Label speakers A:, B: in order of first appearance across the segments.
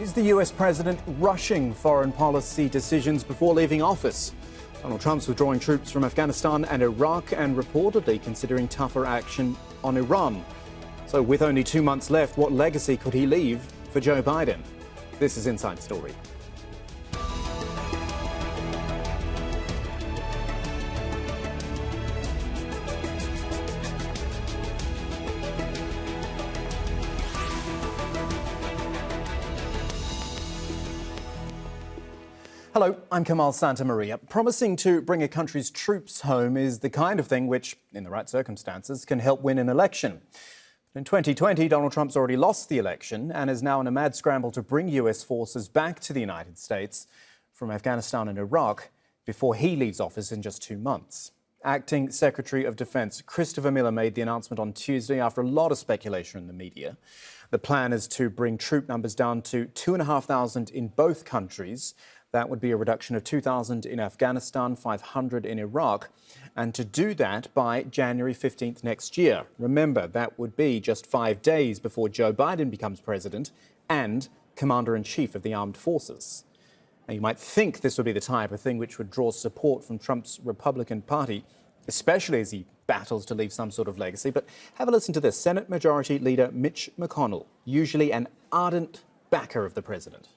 A: Is the US president rushing foreign policy decisions before leaving office? Donald Trump's withdrawing troops from Afghanistan and Iraq and reportedly considering tougher action on Iran. So with only 2 months left, what legacy could he leave for Joe Biden? This is Inside Story. Hello, I'm Kamahl Santamaria. Promising to bring a country's troops home is the kind of thing which, in the right circumstances, can help win an election. In 2020, Donald Trump's already lost the election and is now in a mad scramble to bring US forces back to the United States from Afghanistan and Iraq before he leaves office in just 2 months. Acting Secretary of Defense Christopher Miller made the announcement on Tuesday after a lot of speculation in the media. The plan is to bring troop numbers down to 2,500 in both countries. That would be a reduction of 2,000 in Afghanistan, 500 in Iraq, and to do that by January 15th next year. Remember, that would be just 5 days before Joe Biden becomes president and commander-in-chief of the armed forces. Now, you might think this would be the type of thing which would draw support from Trump's Republican Party, especially as he battles to leave some sort of legacy. But have a listen to this. Senate Majority Leader Mitch McConnell, usually an ardent backer of the president.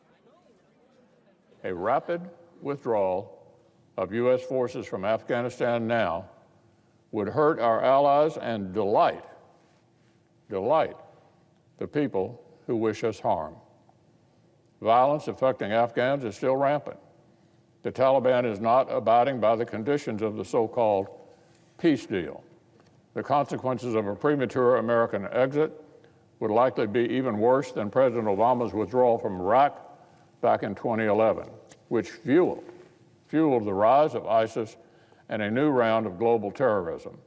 B: A rapid withdrawal of U.S. forces from Afghanistan now would hurt our allies and delight the people who wish us harm. Violence affecting Afghans is still rampant. The Taliban is not abiding by the conditions of the so-called peace deal. The consequences of a premature American exit would likely be even worse than President Obama's withdrawal from Iraq back in 2011, which fueled the rise of ISIS and a new round of global terrorism.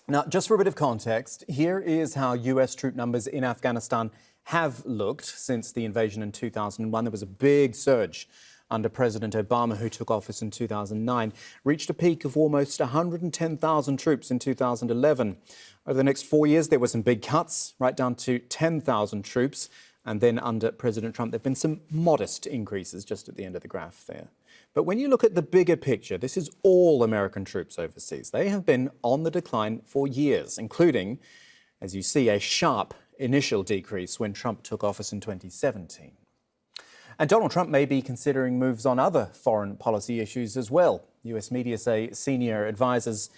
A: Now, just for a bit of context, here is how US troop numbers in Afghanistan have looked since the invasion in 2001. There was a big surge under President Obama, who took office in 2009, reached a peak of almost 110,000 troops in 2011. Over the next 4 years, there were some big cuts, right down to 10,000 troops. And then under President Trump, there have been some modest increases just at the end of the graph there. But when you look at the bigger picture, this is all American troops overseas. They have been on the decline for years, including, as you see, a sharp initial decrease when Trump took office in 2017. And Donald Trump may be considering moves on other foreign policy issues as well. US media say senior advisors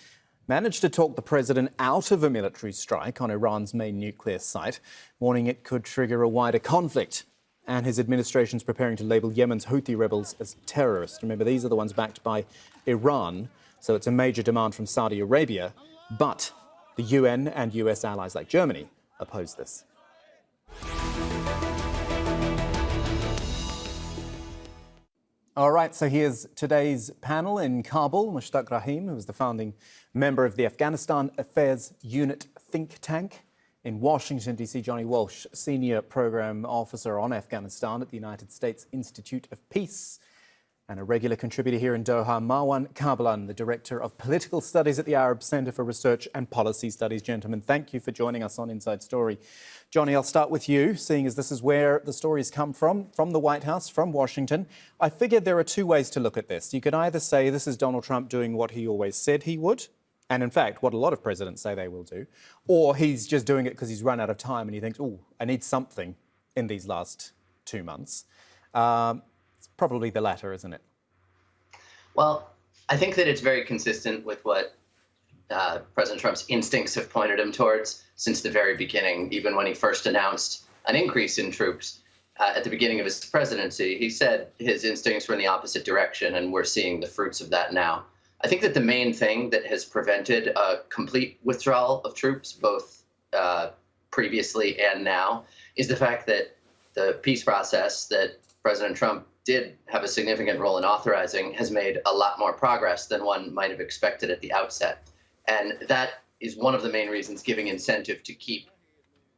A: managed to talk the president out of a military strike on Iran's main nuclear site, warning it could trigger a wider conflict. And his administration's preparing to label Yemen's Houthi rebels as terrorists. Remember, these are the ones backed by Iran, so it's a major demand from Saudi Arabia. But the UN and US allies like Germany oppose this. All right, so here's today's panel in Kabul. Mushtaq Rahim, who was the founding member of the Afghanistan Affairs Unit think tank. In Washington, D.C., Johnny Walsh, Senior Program Officer on Afghanistan at the United States Institute of Peace. And a regular contributor here in Doha, Marwan, Kabalan, the Director of Political Studies at the Arab Center for Research and Policy Studies. Gentlemen, thank you for joining us on Inside Story. Johnny, I'll start with you, seeing as this is where the stories come from the White House, from Washington. I figured there are two ways to look at this. You could either say this is Donald Trump doing what he always said he would, and in fact, what a lot of presidents say they will do, or he's just doing it because he's run out of time and he thinks, oh, I need something in these last 2 months. It's probably the latter, isn't it?
C: Well, I think that it's very consistent with what President Trump's instincts have pointed him towards since the very beginning. Even when he first announced an increase in troops at the beginning of his presidency, he said his instincts were in the opposite direction, and we're seeing the fruits of that now. I think that the main thing that has prevented a complete withdrawal of troops, both previously and now, is the fact that the peace process that President Trump did have a significant role in authorizing has made a lot more progress than one might have expected at the outset. And that is one of the main reasons giving incentive to keep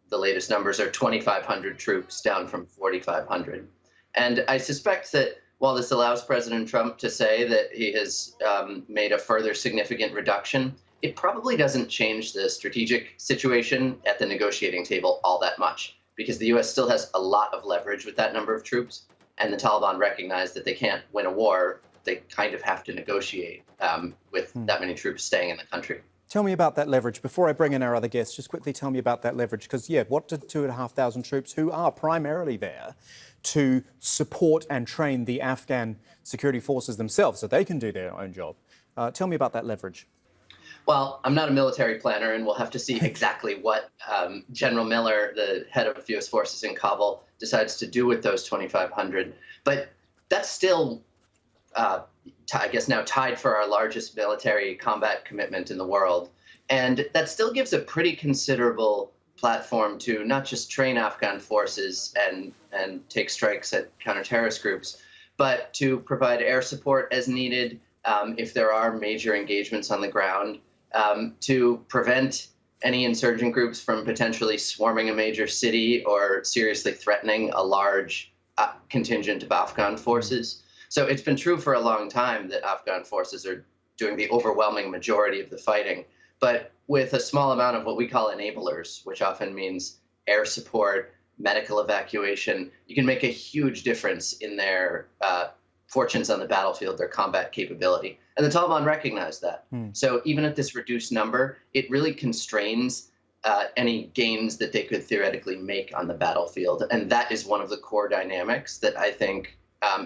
C: the latest numbers are 2,500 troops down from 4,500. And I suspect that while this allows President Trump to say that he has made a further significant reduction, it probably doesn't change the strategic situation at the negotiating table all that much. because the U.S. still has a lot of leverage with that number of troops, and the Taliban recognize that they can't win a war. They kind of have to negotiate with that many troops staying in the country.
A: Tell me about that leverage. Before I bring in our other guests, just quickly tell me about that leverage. Because, yeah, what did 2,500 troops who are primarily there to support and train the Afghan security forces themselves so they can do their own job? Tell me about that leverage.
C: Well, I'm not a military planner, and we'll have to see exactly what General Miller, the head of U.S. forces in Kabul, decides to do with those 2,500. But that's still, I guess, now tied for our largest military combat commitment in the world. And that still gives a pretty considerable platform to not just train Afghan forces and take strikes at counter-terrorist groups, but to provide air support as needed if there are major engagements on the ground, to prevent any insurgent groups from potentially swarming a major city or seriously threatening a large contingent of Afghan forces. So it's been true for a long time that Afghan forces are doing the overwhelming majority of the fighting, but with a small amount of what we call enablers, which often means air support, medical evacuation, you can make a huge difference in their fortunes on the battlefield, their combat capability. And the Taliban recognize that. So even at this reduced number, it really constrains any gains that they could theoretically make on the battlefield. And that is one of the core dynamics that I think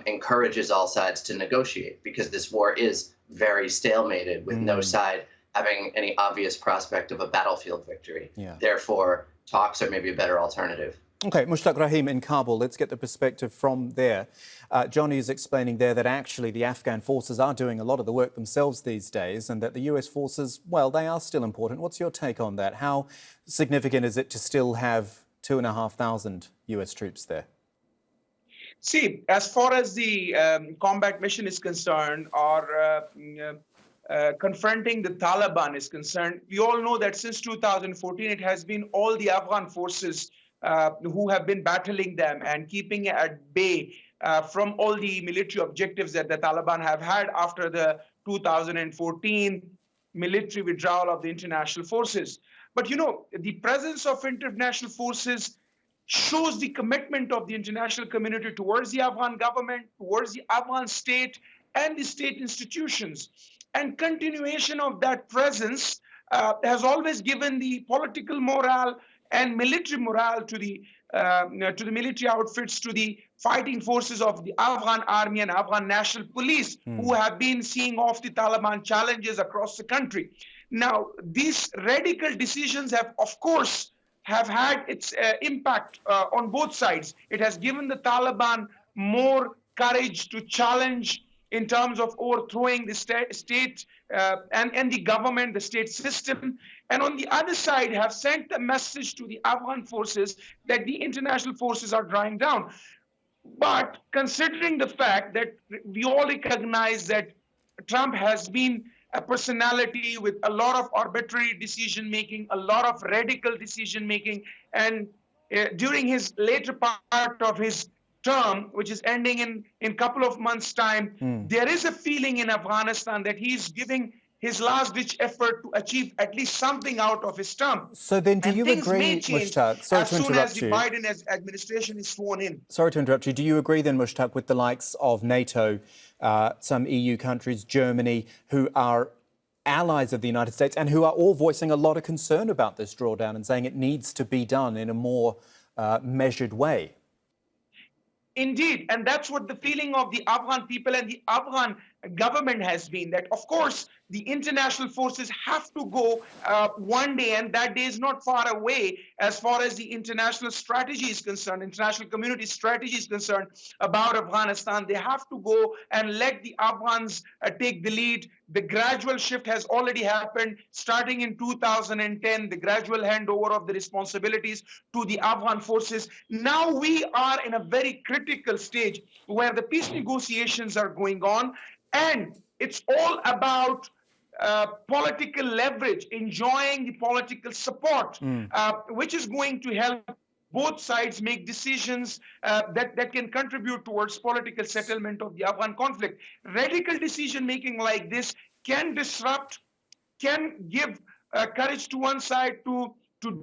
C: encourages all sides to negotiate, because this war is very stalemated with no side having any obvious prospect of a battlefield victory. Therefore, talks are maybe a better alternative.
A: OK, Mushtaq, Rahim in Kabul, let's get the perspective from there. Johnny is explaining there that actually the Afghan forces are doing a lot of the work themselves these days, and that the US forces, well, they are still important. What's your take on that? How significant is it to still have 2,500 US troops there?
D: See, as far as the combat mission is concerned, or confronting the Taliban is concerned, we all know that since 2014, it has been all the Afghan forces who have been battling them and keeping at bay from all the military objectives that the Taliban have had after the 2014 military withdrawal of the international forces. But, you know, the presence of international forces shows the commitment of the international community towards the Afghan government, towards the Afghan state and the state institutions. And continuation of that presence has always given the political morale and military morale to the military outfits, to the fighting forces of the Afghan army and Afghan national police, who have been seeing off the Taliban challenges across the country. Now, these radical decisions have, of course, have had its impact on both sides. It has given the Taliban more courage to challenge in terms of overthrowing the state and the government, the state system. And on the other side, have sent the message to the Afghan forces that the international forces are drawing down. But considering the fact that we all recognize that Trump has been a personality with a lot of arbitrary decision-making, a lot of radical decision-making, and during his later part of his term, which is ending in a couple of months' time, there is a feeling in Afghanistan that he's giving his last-ditch effort to achieve at least something out of his term.
A: So then do you agree, Mushtaq, sorry to interrupt you.
D: As soon as the Biden administration is sworn in.
A: Sorry to interrupt you. Do you agree then, Mushtaq, with the likes of NATO, some EU countries, Germany, who are allies of the United States and who are all voicing a lot of concern about this drawdown and saying it needs to be done in a more measured way?
D: Indeed, and that's what the feeling of the Afghan people and the Afghan government has been, that, of course, the international forces have to go one day, and that day is not far away as far as the international strategy is concerned, international community strategy is concerned about Afghanistan. They have to go and let the Afghans take the lead. The gradual shift has already happened starting in 2010, the gradual handover of the responsibilities to the Afghan forces. Now we are in a very critical stage where the peace negotiations are going on, and it's all about political leverage, enjoying the political support, which is going to help both sides make decisions that can contribute towards political settlement of the Afghan conflict. Radical decision-making like this can disrupt, can give courage to one side to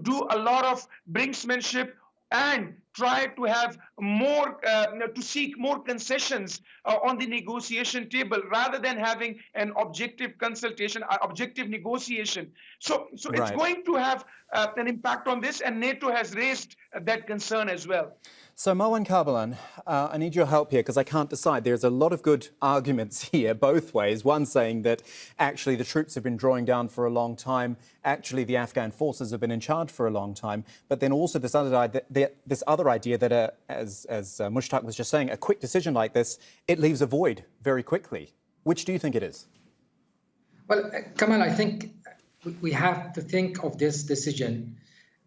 D: do a lot of brinksmanship and try to have more, to seek more concessions on the negotiation table rather than having an objective consultation, objective negotiation. So it's
A: Right.
D: going to have an impact on this, and NATO has raised that concern as well.
A: So, Marwan, Kabalan, I need your help here because I can't decide. There's a lot of good arguments here, both ways. One saying that actually the troops have been drawing down for a long time. Actually, the Afghan forces have been in charge for a long time. But then also this other idea that, as Mushtaq was just saying, a quick decision like this, it leaves a void very quickly. Which do you think it is?
E: Well, Kamal, I think we have to think of this decision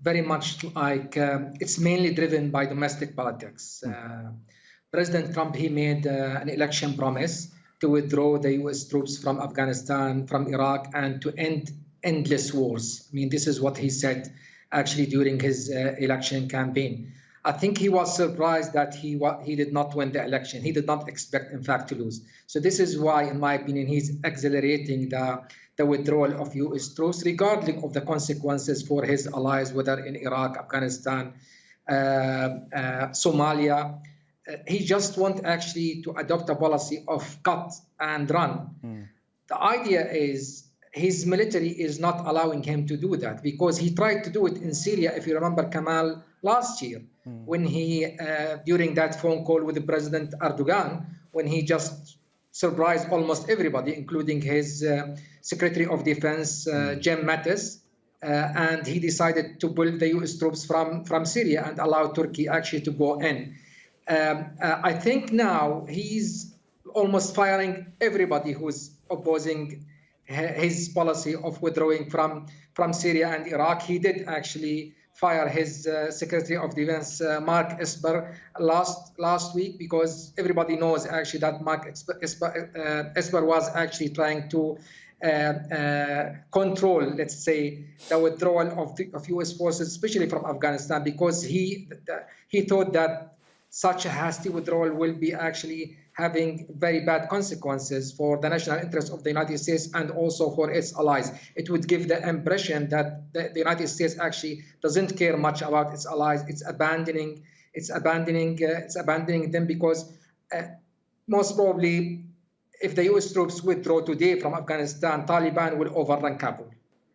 E: very much like it's mainly driven by domestic politics. President Trump, he made an election promise to withdraw the U.S. troops from Afghanistan, from Iraq, and to end endless wars. I mean, this is what he said actually during his election campaign. I think he was surprised that he did not win the election. He did not expect, in fact, to lose. So this is why, in my opinion, he's accelerating the withdrawal of U.S. troops, regardless of the consequences for his allies, whether in Iraq, Afghanistan, Somalia. He just wants actually to adopt a policy of cut and run. The idea is his military is not allowing him to do that because he tried to do it in Syria, if you remember, Kamahl, last year, when he, during that phone call with President Erdogan, when he just surprised almost everybody, including his Secretary of Defense, Jim Mattis, and he decided to pull the U.S. troops from Syria and allow Turkey actually to go in. I think now he's almost firing everybody who's opposing his policy of withdrawing from Syria and Iraq. He did actually fire his Secretary of Defense, Mark Esper, last week, because everybody knows actually that Mark Esper was actually trying to control, let's say, the withdrawal of U.S. forces, especially from Afghanistan, because he thought that such a hasty withdrawal will be actually having very bad consequences for the national interest of the United States and also for its allies. It would give the impression that the United States actually doesn't care much about its allies. It's abandoning them because most probably, if the U.S. troops withdraw today from Afghanistan, Taliban will overrun Kabul.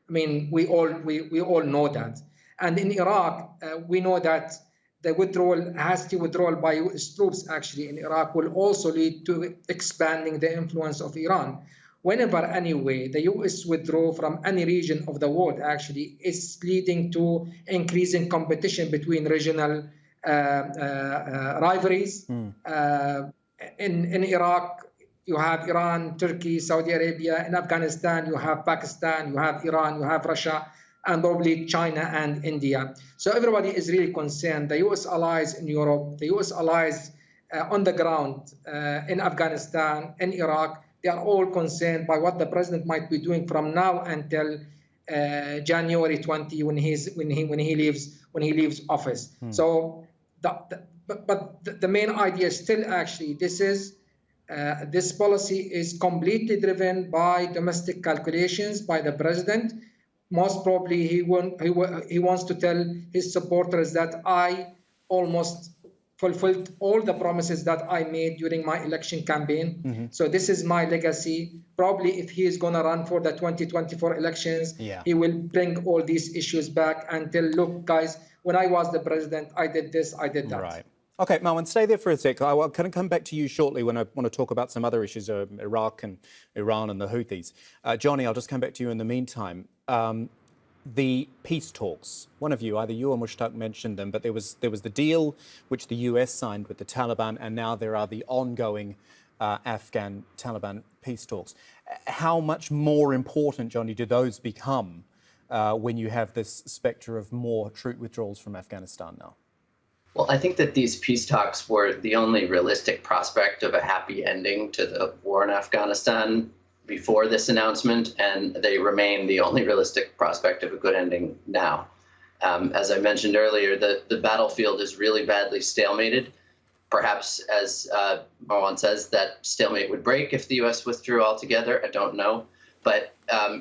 E: I mean, we all know that. And in Iraq, we know that the hasty withdrawal by U.S. troops actually in Iraq will also lead to expanding the influence of Iran. Whenever, anyway, the U.S. withdraw from any region of the world actually is leading to increasing competition between regional rivalries. In Iraq, you have Iran, Turkey, Saudi Arabia. In Afghanistan, you have Pakistan, you have Iran, you have Russia, and probably China and India. So everybody is really concerned. The U.S. allies in Europe, the U.S. allies on the ground in Afghanistan, in Iraq, they are all concerned by what the president might be doing from now until January 20, when he leaves office. So, but the main idea is still actually this policy is completely driven by domestic calculations by the president. Most probably, he wants to tell his supporters that I almost fulfilled all the promises that I made during my election campaign. So this is my legacy. Probably if he is going to run for the 2024 elections, he will bring all these issues back and tell, look, guys, when I was the president, I did this, I did that.
A: Right. OK, Marwan, stay there for a sec. I can come back to you shortly when I want to talk about some other issues, Iraq and Iran and the Houthis. Johnny, I'll just come back to you in the meantime. The peace talks, one of you, either you or Mushtaq, mentioned them, but there was the deal which the US signed with the Taliban, and now there are the ongoing Afghan-Taliban peace talks. How much more important, Johnny, do those become when you have this spectre of more troop withdrawals from Afghanistan now?
C: Well, I think that these peace talks were the only realistic prospect of a happy ending to the war in Afghanistan before this announcement, and they remain the only realistic prospect of a good ending now. As I mentioned earlier, the battlefield is really badly stalemated. Perhaps, as Marwan says, that stalemate would break if the U.S. withdrew altogether. I don't know. But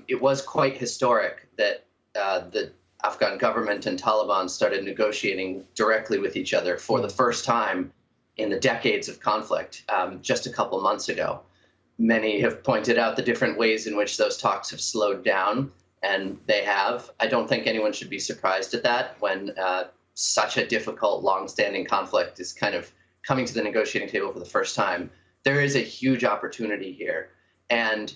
C: it was quite historic that the Afghan government and Taliban started negotiating directly with each other for the first time in the decades of conflict just a couple months ago. Many have pointed out the different ways in which those talks have slowed down, and they have. I don't think anyone should be surprised at that when such a difficult, long-standing conflict is kind of coming to the negotiating table for the first time. There is a huge opportunity here. And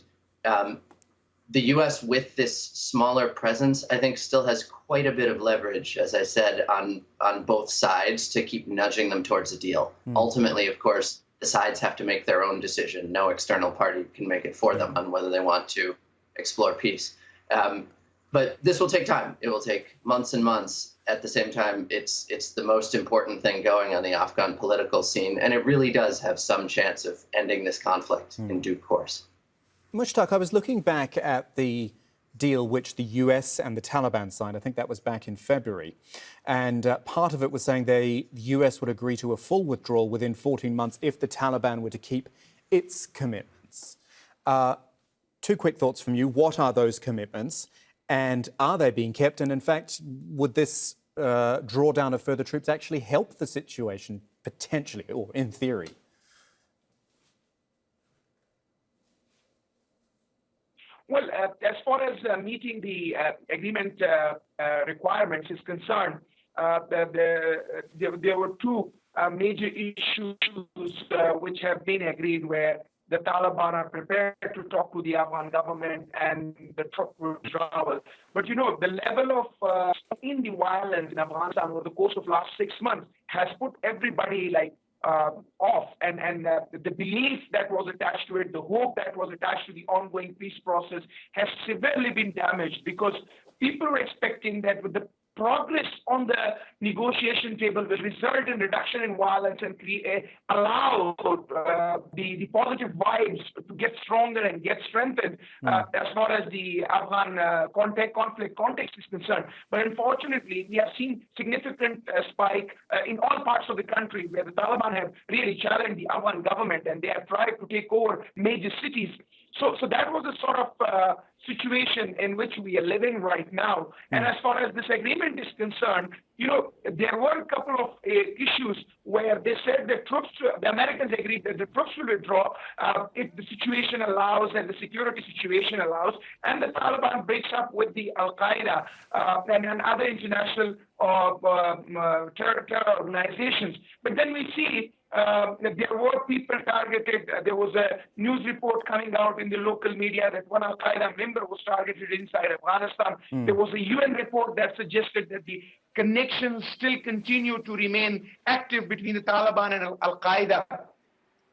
C: the U.S., with this smaller presence, I think still has quite a bit of leverage, as I said, on both sides to keep nudging them towards a deal. Ultimately, of course, the sides have to make their own decision. No external party can make it for them on whether they want to explore peace. But this will take time. It will take months and months. At the same time, it's the most important thing going on the Afghan political scene, and it really does have some chance of ending this conflict in due course.
A: Mushtaq, I was looking back at the deal which the US and the Taliban signed. I think that was back in February. And part of it was saying the US would agree to a full withdrawal within 14 months if the Taliban were to keep its commitments. Two quick thoughts from you. What are those commitments? And are they being kept? And in fact, would this drawdown of further troops actually help the situation potentially, or in theory?
D: Well, as far as meeting the agreement requirements is concerned, there were two major issues which have been agreed, where the Taliban are prepared to talk to the Afghan government and the troop withdrawal. But you know, the level of in the violence in Afghanistan over the course of last 6 months has put everybody off, and the belief that was attached to it, the hope that was attached to the ongoing peace process has severely been damaged, because people were expecting that with the progress on the negotiation table will result in reduction in violence and allow the positive vibes to get stronger and get strengthened as far as the Afghan conflict context is concerned. But unfortunately, we have seen significant spike in all parts of the country where the Taliban have really challenged the Afghan government, and they have tried to take over major cities. So that was the sort of situation in which we are living right now. And as far as this agreement is concerned, you know, there were a couple of issues where they said that the Americans agreed that the troops will withdraw if the situation allows and the security situation allows, and the Taliban breaks up with the Al-Qaeda and other international terror organizations. But then we see there were people targeted. There was a news report coming out in the local media that one Al-Qaeda member was targeted inside Afghanistan. There was a UN report that suggested that the connections still continue to remain active between the Taliban and Al-Qaeda.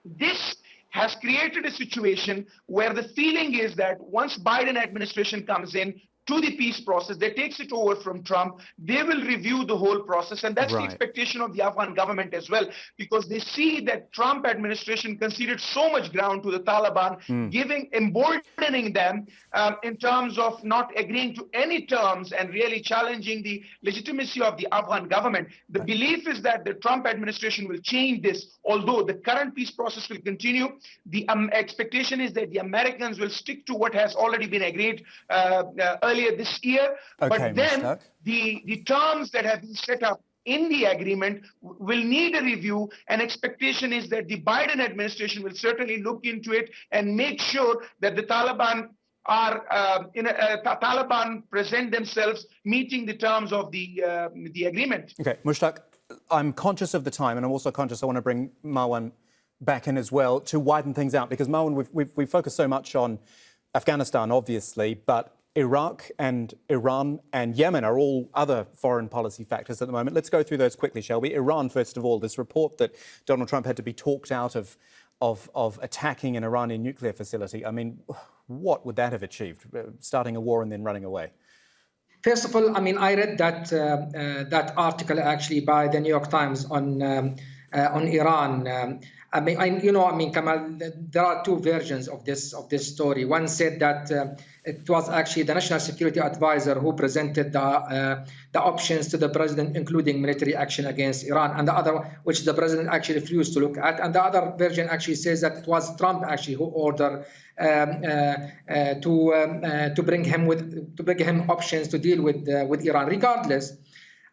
D: This has created a situation where the feeling is that once Biden administration comes in to the peace process, they takes it over from Trump, they will review the whole process. And that's the expectation of the Afghan government as well, because they see that Trump administration conceded so much ground to the Taliban, emboldening them in terms of not agreeing to any terms and really challenging the legitimacy of the Afghan government. The belief is that the Trump administration will change this, although the current peace process will continue. The expectation is that the Americans will stick to what has already been agreed earlier this year, but then the terms that have been set up in the agreement will need a review, and expectation is that the Biden administration will certainly look into it and make sure that the Taliban are Taliban present themselves meeting the terms of the agreement.
A: Okay, Mushtaq, I'm conscious of the time, and I'm also conscious I want to bring Marwan back in as well to widen things out, because Marwan, we've focused so much on Afghanistan, obviously, but Iraq and Iran and Yemen are all other foreign policy factors at the moment. Let's go through those quickly, shall we? Iran, first of all, this report that Donald Trump had to be talked out of attacking an Iranian nuclear facility. I mean, what would that have achieved? Starting a war and then running away?
E: First of all, I mean, I read that article actually by the New York Times on on Iran. Kamal, there are two versions of this story. One said that it was actually the National Security Advisor who presented the options to the president, including military action against Iran, and the other, which the president actually refused to look at. And the other version actually says that it was Trump actually who ordered to bring him options to deal with Iran. Regardless,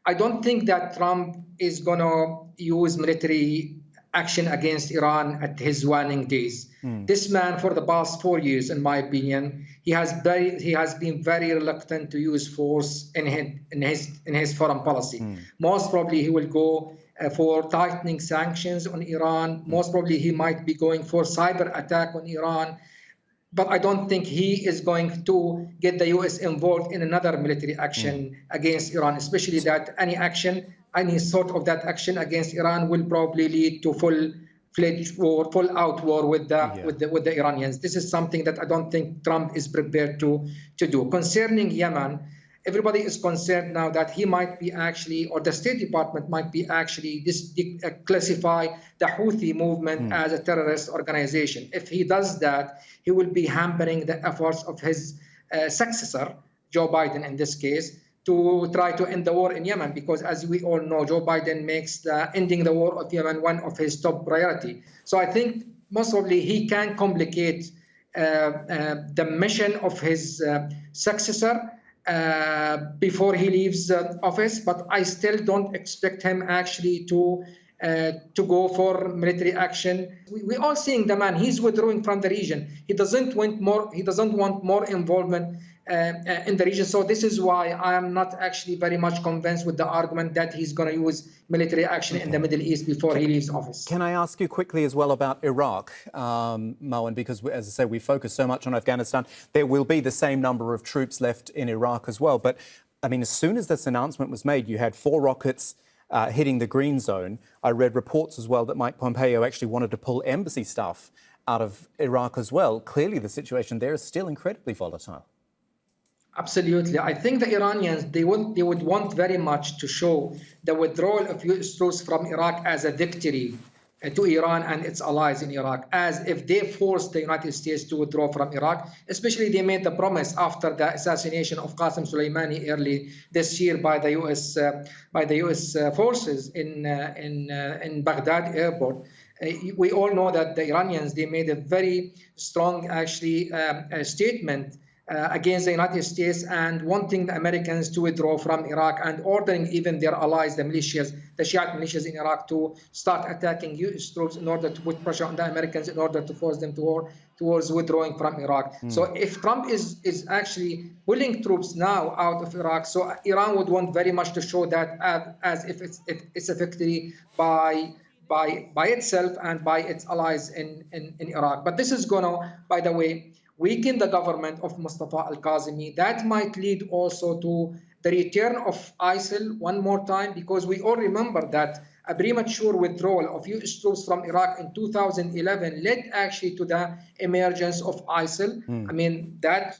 E: I don't think that Trump is going to use military action against Iran at his waning days. This man, for the past 4 years, in my opinion, he has been very reluctant to use force in his foreign policy. Most probably he will go for tightening sanctions on Iran. Most probably he might be going for cyber attack on Iran. But I don't think he is going to get the U.S. involved in another military action against Iran, especially that any sort of that action against Iran will probably lead to full-fledged war, full-out war with the Iranians. This is something that I don't think Trump is prepared to do. Concerning Yemen, everybody is concerned now that he might be actually, or the State Department might be actually classify the Houthi movement as a terrorist organization. If he does that, he will be hampering the efforts of his successor, Joe Biden in this case, to try to end the war in Yemen, because as we all know, Joe Biden makes ending the war of Yemen one of his top priority. So I think most probably he can complicate the mission of his successor before he leaves office, but I still don't expect him actually to go for military action. We are seeing the man; he's withdrawing from the region. He doesn't want more involvement in the region. So this is why I am not actually very much convinced with the argument that he's going to use military action in the Middle East before he leaves office.
A: Can I ask you quickly as well about Iraq, Marwan, because as I say, we focus so much on Afghanistan. There will be the same number of troops left in Iraq as well. But I mean, as soon as this announcement was made, you had 4 rockets hitting the green zone. I read reports as well that Mike Pompeo actually wanted to pull embassy staff out of Iraq as well. Clearly, the situation there is still incredibly volatile.
E: Absolutely. I think the Iranians, they would want very much to show the withdrawal of U.S. troops from Iraq as a victory to Iran and its allies in Iraq, as if they forced the United States to withdraw from Iraq. Especially they made the promise after the assassination of Qasem Soleimani early this year by the U.S. forces in Baghdad airport. We all know that the Iranians, they made a very strong statement against the United States and wanting the Americans to withdraw from Iraq and ordering even their allies, the militias, the Shiite militias in Iraq, to start attacking U.S. troops in order to put pressure on the Americans in order to force them towards withdrawing from Iraq. So if Trump is actually pulling troops now out of Iraq, so Iran would want very much to show that as if it's a victory by itself and by its allies in Iraq. But this is going to, by the way, weaken the government of Mustafa al-Kazemi. That might lead also to the return of ISIL one more time, because we all remember that a premature withdrawal of U.S. troops from Iraq in 2011 led actually to the emergence of ISIL. I mean, that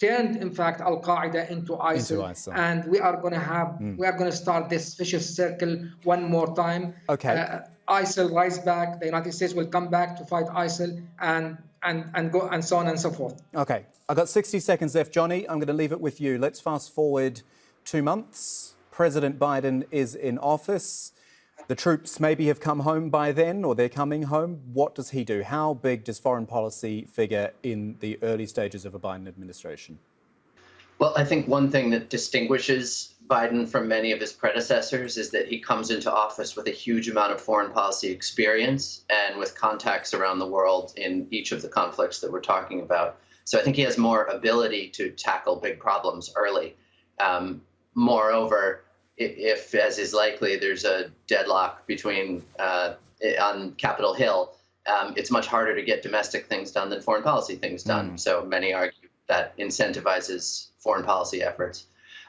E: turned, in fact, Al-Qaeda into ISIL. And we are going to start this vicious circle one more time.
A: Okay.
E: ISIL rise back, the United States will come back to fight ISIL, and go, and so on and so forth.
A: Okay, I've got 60 seconds left. Johnny, I'm going to leave it with you. Let's fast forward 2 months. President Biden is in office. The troops maybe have come home by then, or they're coming home. What does he do? How big does foreign policy figure in the early stages of a Biden administration?
C: Well, I think one thing that distinguishes Biden from many of his predecessors is that he comes into office with a huge amount of foreign policy experience and with contacts around the world in each of the conflicts that we're talking about. So I think he has more ability to tackle big problems early. Moreover, if, as is likely, there's a deadlock between on Capitol Hill, it's much harder to get domestic things done than foreign policy things done. So many argue that incentivizes foreign policy efforts.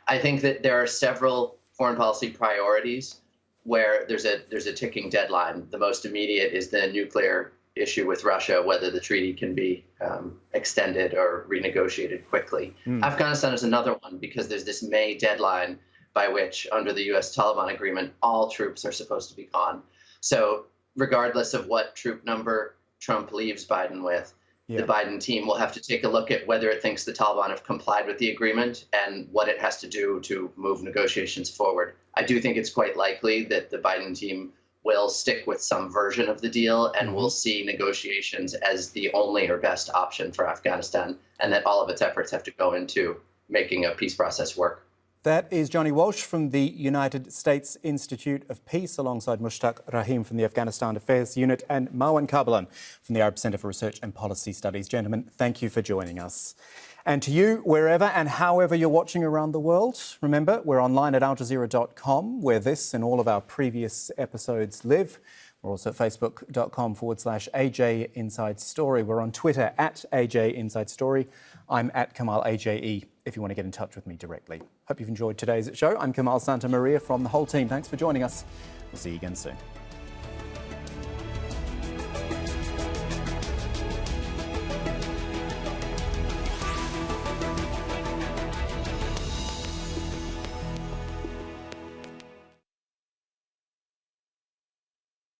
C: I think that there are several foreign policy priorities where there's a ticking deadline. The most immediate is the nuclear issue with Russia, whether the treaty can be extended or renegotiated quickly. Afghanistan is another one, because there's this May deadline by which, under the US Taliban agreement, all troops are supposed to be gone. So regardless of what troop number Trump leaves Biden with, the Biden team will have to take a look at whether it thinks the Taliban have complied with the agreement and what it has to do to move negotiations forward. I do think it's quite likely that the Biden team will stick with some version of the deal and will see negotiations as the only or best option for Afghanistan, and that all of its efforts have to go into making a peace process work.
A: That is Johnny Walsh from the United States Institute of Peace, alongside Mushtaq Rahim from the Afghanistan Affairs Unit and Marwan Kabalan from the Arab Centre for Research and Policy Studies. Gentlemen, thank you for joining us. And to you, wherever and however you're watching around the world, remember, we're online at aljazeera.com, where this and all of our previous episodes live. We're also at facebook.com/AJ Inside Story. We're on Twitter at AJ Inside Story. I'm at Kamahl AJE if you want to get in touch with me directly. Hope you've enjoyed today's show. I'm Kamahl Santamaria from the whole team. Thanks for joining us. We'll see you again soon.